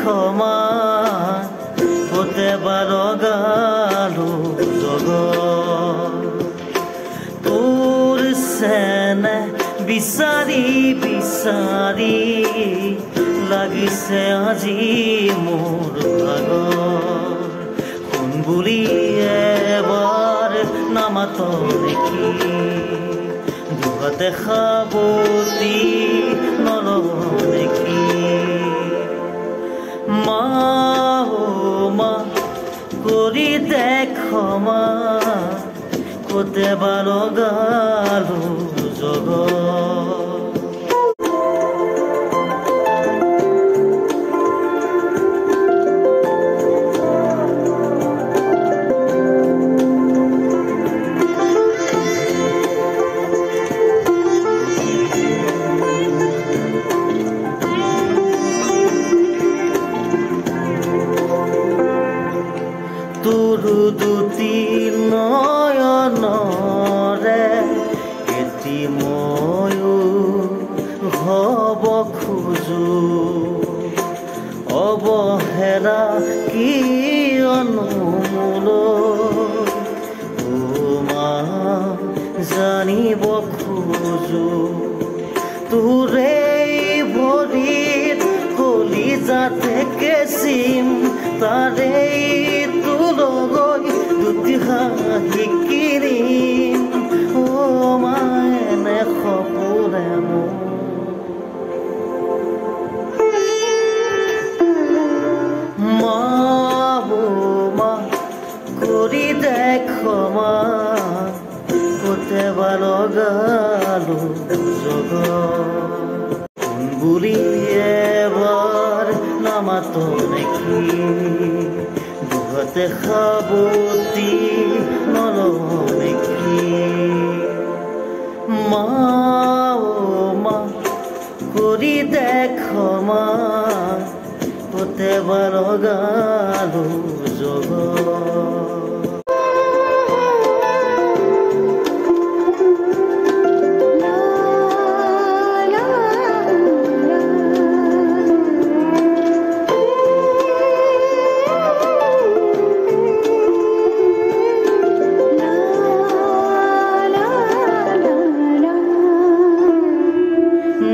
ক্ষমা হতে বাৰো গালো জগত তোৰ সেনে বিচাৰি বিচাৰি লাগিছে আজি মোৰ ভাগৰ কোন বুলি এবাৰ নামাত নেকি দুহাতে সাৱতি নলৱ নেকি মা মা কৰি দেখ ক্ষমা কোতে বাৰো গালো জগত তোৰো দুটি নয়নৰে এটি ময়ো হব খোজো অৱহেলা কিয়নো মোলৈ ও মা জানিব খোজো তোৰে ভৰিত কলিজাতে কেঁচিম তাৰে তুলগৈ দুটি হাঁহি কিনিম ও মা এনে সপোনে মোৰ মা মা কৰি দেখ ক্ষমা কোতে বাৰো গালো জগত কোন বুলি এবাৰ নামাত নেকি দুহাতে সাৱতি নলৱ নেকি মা মা কৰি দেখ ক্ষমা কোতে বাৰো গালো জগত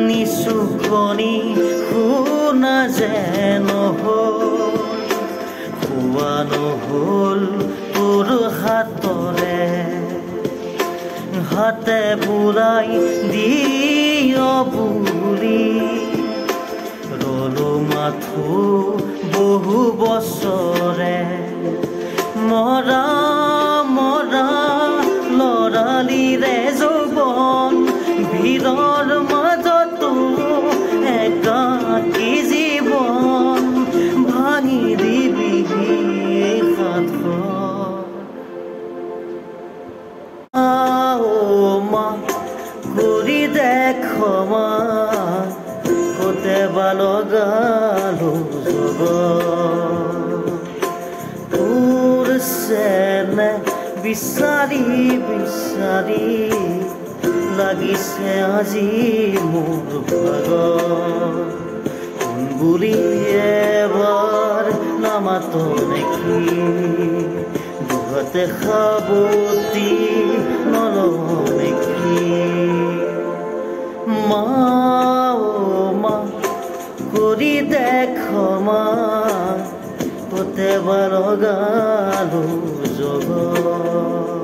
নিচুকনি শুনা যেন হোৱা নহ'ল তোৰ হাতৰে হাতে বুঢ়াই দিয় বুলি ৰলো মাথো বহু বছৰে মৰা মৰা লৰালিৰে যৌৱন ভিৰৰ মাজতো একাকী জীৱন ভাঙি দিবি মা কৰি দেখ ক্ষমা কোতে বাৰো গালো জগত তোৰ সেনে বিচাৰি বিচাৰি লাগিছে আজি মোৰ ভাগৰ কোন বুলি এবাৰ নামাত নেকি দুহাতে সাৱতি নলৱ নেকি মা মা কৰি দেখ ক্ষমা কোতে বাৰো গালো জগত